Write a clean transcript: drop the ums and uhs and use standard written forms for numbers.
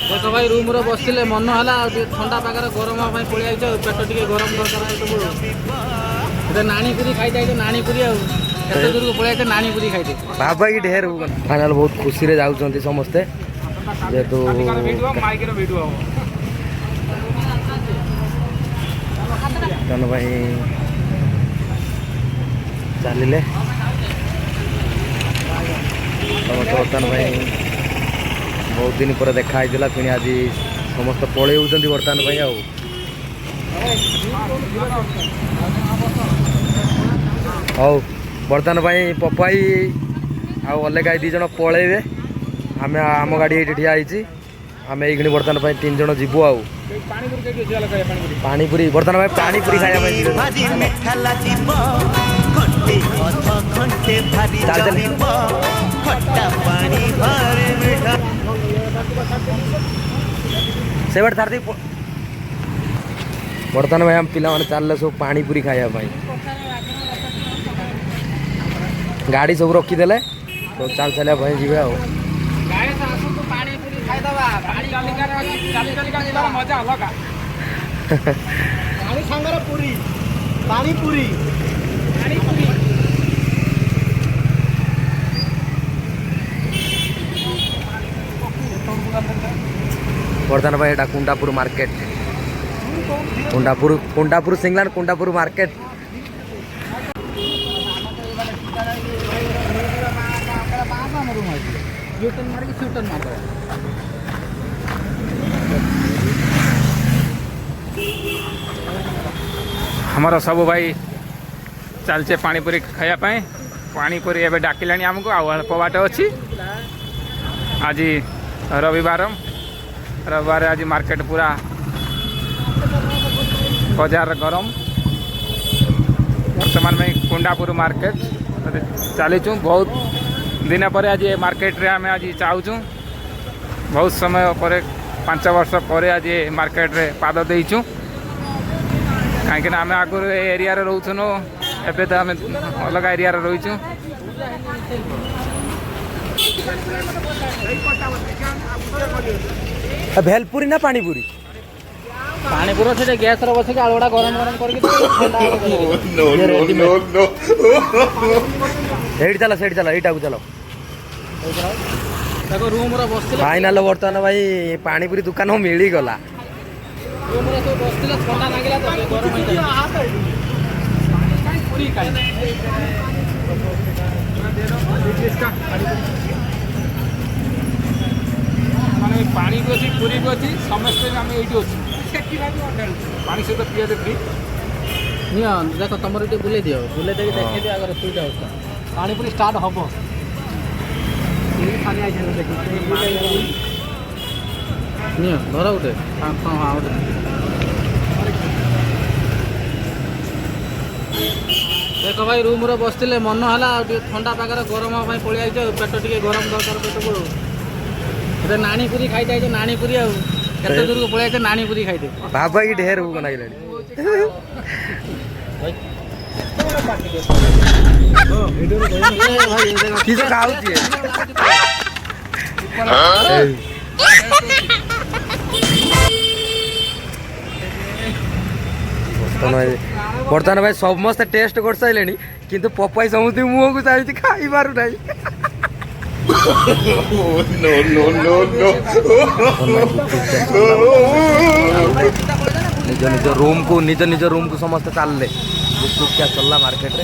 देख भाई रूम रे बसले मन है ठंडा पाखे गरम पलि आई पेट टे गरम दरकार नाणी पूरी खाई नाणी पूरी आते दूर को पलि नाणी पूरी खाई बाबा की ढेर फाइनाल बहुत खुशी रे जाउछंती समस्ते जेतु वर्तन भाई चलिले वर्तन भाई बहुत दिन पर देखा पुणी आज समस्त पलि होती बर्तमान भाई बर्तमान भाई पपाई अलग दी जन पलैबे आम आम गाड़ी ये ठिया आम ये बर्तमान भाई 3 जन जीवु पानीपुरी बर्तमान भाई पानीपुरी खाया से बर्तमान भाई हम पिला चल सब पानीपुरी खाया गाड़ी सब रखीदे तो चल चलिया भाई जी बर्तमान भाई एटा कुंडापुर मार्केट कुंडापुर सिंगलान कुंडापुर मार्केट हमारा सब भाई चलचे पानीपुरी खायापाई पानीपुरी एवं डाकिला आमको अल्प बाट अच्छी आज रविवार आज मार्केट पूरा बाजार गरम वर्तमान में कुंडापुर मार्केट चलीचु बहुत दिन पर आज मार्केट रे आम आज चाहूँ बहुत समय पर 5 वर्ष पर आज मार्केट रे पाद देचु कहीं आम आगुरी एरिया रोचुनु एवं तो आम अलग एरिया रहीचु भेलपुरी ना पानीपुरी पानीपुर से गैस बस आलुड़ा गरम गरम कर चलो यहीटा को चलो रूम बस फाइनाल बर्तमान भाई पानीपुरी दुकान मिली गला ठंडा लगे माने पानी भी अच्छी पूरी भी अच्छी समस्ते आम ये पानी सहित पिज फ्री देख तुम ये बुले दियो बुले देख देखिए अगर सुविधा होता पानी पूरी स्टार्ट हम धर गोटे देख भाई रूम रे बसले मन है ठंडा पाखे गरम पलि आई पेट टे गरम दरकार पेट को नाणी पूरी खाई नाणी पूरी आते दूर को पलि नाणी पूरी खाई बाबा की ढेर लगे बर्तमान भाई समस्त टेस्ट कर सारे किंतु पपाई समस्त मुह को चाहिए खाई पार ना निज निज रूम को समस्त चल गुपचुप क्या चलला मार्केट रे।